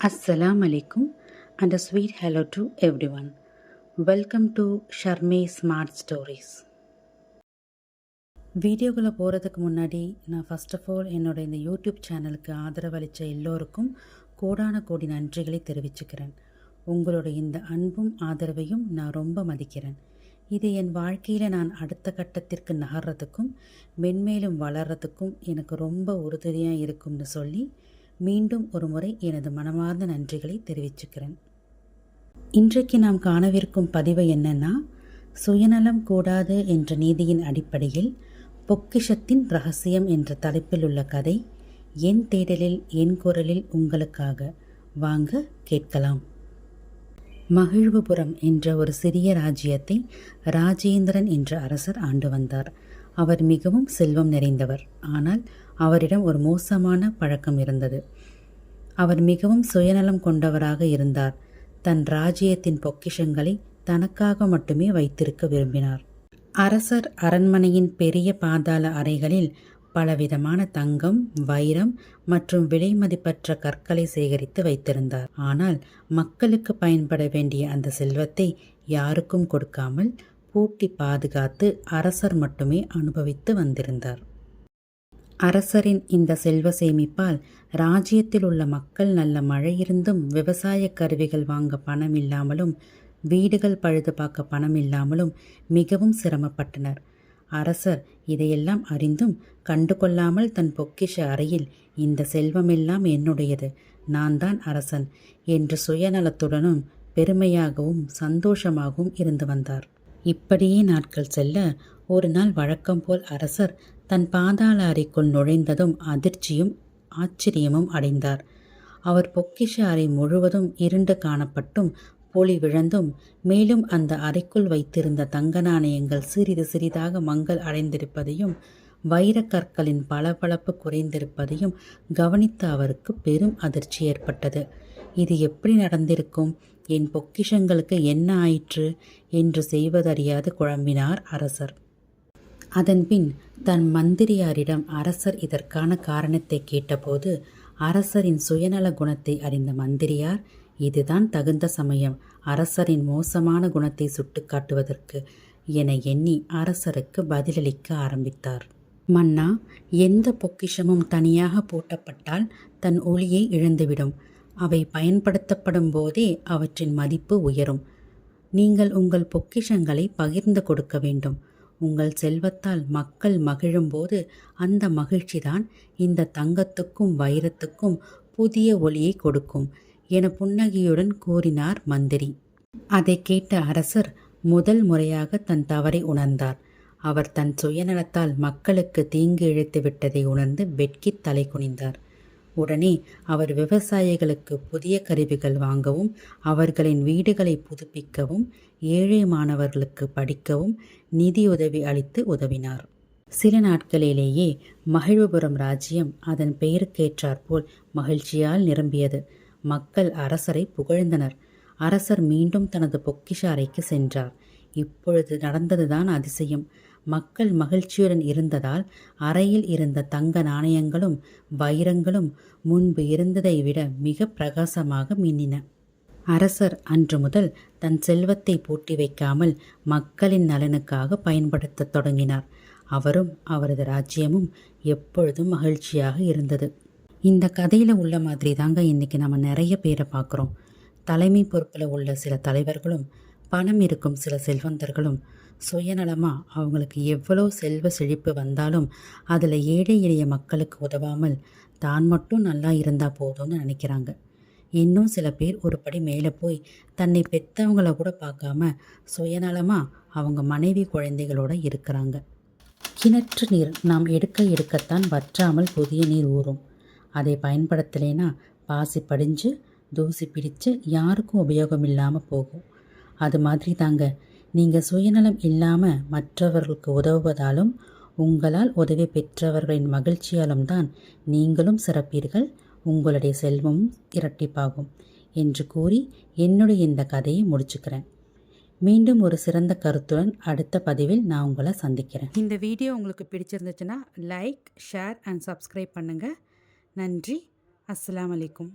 Assalamu alaikum and a sweet hello to everyone. Welcome to Sharmi Smart Stories. வீடியோக்குள்ளே போகிறதுக்கு முன்னாடி நான் first of all என்னோட இந்த யூடியூப் சேனலுக்கு ஆதரவளித்த எல்லோருக்கும் கோடான கோடி நன்றிகளை தெரிவிச்சுக்கிறேன். உங்களோட இந்த அன்பும் ஆதரவையும் நான் ரொம்ப மதிக்கிறேன். இது என் வாழ்க்கையில் நான் அடுத்த கட்டத்திற்கு நகர்றதுக்கும் மென்மேலும் வளர்கிறதுக்கும் எனக்கு ரொம்ப உறுதுணையாக இருக்கும்னு சொல்லி மீண்டும் ஒரு முறை எனது மனமார்ந்த நன்றிகளை தெரிவிச்சுக்கிறேன். இன்றைக்கு நாம் காணவிருக்கும் பதிவு என்னன்னா, சுயநலம் கூடாது என்ற நீதியின் அடிப்படையில் பொக்கிஷத்தின் ரகசியம் என்ற தலைப்பில் உள்ள கதை என் தேடலில் என் குரலில் உங்களுக்காக. வாங்க கேட்கலாம். மகிழ்வுபுரம் என்ற ஒரு சிறிய ராஜ்யத்தை ராஜேந்திரன் என்ற அரசர் ஆண்டு வந்தார். அவர் மிகவும் செல்வம் நிறைந்தவர். ஆனால் அவரிடம் ஒரு மோசமான பழக்கம் இருந்தது. அவர் மிகவும் சுயநலம் கொண்டவராக இருந்தார். தன் ராஜ்யத்தின் பொக்கிஷங்களை தனக்காக மட்டுமே வைத்திருக்க விரும்பினார். அரசர் அரண்மனையின் பெரிய பாதாள அறைகளில் பலவிதமான தங்கம், வைரம் மற்றும் விலை மதிப்பற்ற கற்களை சேகரித்து வைத்திருந்தார். ஆனால் மக்களுக்கு பயன்பட வேண்டிய அந்த செல்வத்தை யாருக்கும் கொடுக்காமல் பூட்டி பாதுகாத்து அரசர் மட்டுமே அனுபவித்து வந்திருந்தார். அரசரின் இந்த செல்வ சேமிப்பால் ராஜ்யத்தில் உள்ள மக்கள் நல்ல மழை இருந்தும் விவசாய கருவிகள் வாங்க பணம் இல்லாமலும் வீடுகள் பழுது பார்க்க பணம் இல்லாமலும் மிகவும் சிரமப்பட்டனர். அரசர் இதையெல்லாம் அறிந்தும் கண்டுகொள்ளாமல் தன் பொக்கிஷ அறையில் இந்த செல்வமெல்லாம் என்னுடையது, நான் தான் அரசன் என்று சுயநலத்துடனும் பெருமையாகவும் சந்தோஷமாகவும் இருந்து வந்தார். இப்படியே நாட்கள் செல்ல ஒரு நாள் வழக்கம் போல் அரசர் தன் பாதாள அறைக்குள் நுழைந்ததும் அதிர்ச்சியும் ஆச்சரியமும் அடைந்தார். அவர் பொக்கிஷ அறை முழுவதும் இருண்டு காணப்பட்டும் பொலி விழந்தும் மேலும் அந்த அறைக்குள் வைத்திருந்த தங்க நாணயங்கள் சிறிது சிறிதாக மங்கள் அடைந்திருப்பதையும் வைரக்கற்களின் பளபளப்பு குறைந்திருப்பதையும் கவனித்த அவருக்கு பெரும் அதிர்ச்சி ஏற்பட்டது. இது எப்படி நடந்திருக்கும்? என் பொக்கிஷங்களுக்கு என்ன ஆயிற்று என்று செய்வதறியாது குழம்பினார் அரசர். அதன்பின் தன் மந்திரியாரிடம் அரசர் இதற்கான காரணத்தை கேட்டபோது அரசரின் சுயநல குணத்தை அறிந்த மந்திரியார், இதுதான் தகுந்த சமயம் அரசரின் மோசமான குணத்தை சுட்டிக்காட்டுவதற்கு என எண்ணி அரசருக்கு பதிலளிக்க ஆரம்பித்தார். மன்னா, எந்த பொக்கிஷமும் தனியாக பூட்டப்பட்டால் தன் ஒளியை இழந்துவிடும். அவை பயன்படுத்தப்படும் போதே அவற்றின் மதிப்பு உயரும். நீங்கள் உங்கள் பொக்கிஷங்களை பகிர்ந்து கொடுக்க வேண்டும். உங்கள் செல்வத்தால் மக்கள் மகிழும்போது அந்த மகிழ்ச்சிதான் இந்த தங்கத்துக்கும் வைரத்துக்கும் புதிய ஒளியை கொடுக்கும் என புன்னகையுடன் கூறினார் மந்திரி. அதை கேட்ட அரசர் முதல் முறையாக தன் தவறை உணர்ந்தார். அவர் தன் சுயநலத்தால் மக்களுக்கு தீங்கு இழைத்து விட்டதை உணர்ந்து வெட்கி தலை குனிந்தார். உடனே அவர் விவசாயிகளுக்கு புதிய கருவிகள் வாங்கவும் அவர்களின் வீடுகளை புதுப்பிக்கவும் ஏழை மாணவர்களுக்கு படிக்கவும் நிதியுதவி அளித்து உதவினார். சில நாட்களிலேயே மகிழ்வுபுரம் ராஜ்யம் அதன் பெயருக்கேற்றாற்போல் மகிழ்ச்சியால் நிரம்பியது. மக்கள் அரசரை புகழ்ந்தனர். அரசர் மீண்டும் தனது பொக்கிஷ அறைக்கு சென்றார். இப்பொழுது நடந்ததுதான் அதிசயம். மக்கள் மகிழ்ச்சியுடன் இருந்ததால் அறையில் இருந்த தங்க நாணயங்களும் வைரங்களும் முன்பு இருந்ததை விட மிக பிரகாசமாக மின்னின. அரசர் அன்று முதல் தன் செல்வத்தை பூட்டி வைக்காமல் மக்களின் நலனுக்காக பயன்படுத்த தொடங்கினார். அவரும் அவரது ராஜ்யமும் எப்பொழுதும் மகிழ்ச்சியாக இருந்தது. இந்த கதையில் உள்ள மாதிரி தாங்க இன்றைக்கி நம்ம நிறைய பேரை பார்க்குறோம். தலைமை பொறுப்பில் உள்ள சில தலைவர்களும் பணம் இருக்கும் சில செல்வந்தர்களும் சுயநலமாக அவங்களுக்கு எவ்வளோ செல்வ செழிப்பு வந்தாலும் அதில் ஏழை எளிய மக்களுக்கு உதவாமல் தான் மட்டும் நல்லா இருந்தால் போதும்னு நினைக்கிறாங்க. இன்னும் சில பேர் ஒரு படி மேலே போய் தன்னை பெற்றவங்கள கூட பார்க்காம சுயநலமாக அவங்க மனைவி குழந்தைகளோடு இருக்கிறாங்க. கிணற்று நீர் நாம் எடுக்கத்தான் வற்றாமல் புதிய நீர் ஊறும். அதை பயன்படுத்தலைன்னா பாசி படிஞ்சு தூசி பிடிச்சு யாருக்கும் உபயோகம் இல்லாமல் போகும். அது மாதிரி தாங்க, நீங்கள் சுயநலம் இல்லாமல் மற்றவர்களுக்கு உதவுவதாலும் உங்களால் உதவி பெற்றவர்களின் மகிழ்ச்சியாலும் தான் நீங்களும் சிறப்பீர்கள், உங்களுடைய செல்வமும் இரட்டிப்பாகும் என்று கூறி என்னுடைய இந்த கதையை முடிச்சுக்கிறேன். மீண்டும் ஒரு சிறந்த கருத்துடன் அடுத்த பதிவில் நான் உங்களை சந்திக்கிறேன். இந்த வீடியோ உங்களுக்கு பிடிச்சிருந்துச்சுன்னா லைக், ஷேர் அண்ட் சப்ஸ்கிரைப் பண்ணுங்கள். நன்றி. அஸ்ஸலாமு அலைக்கும்.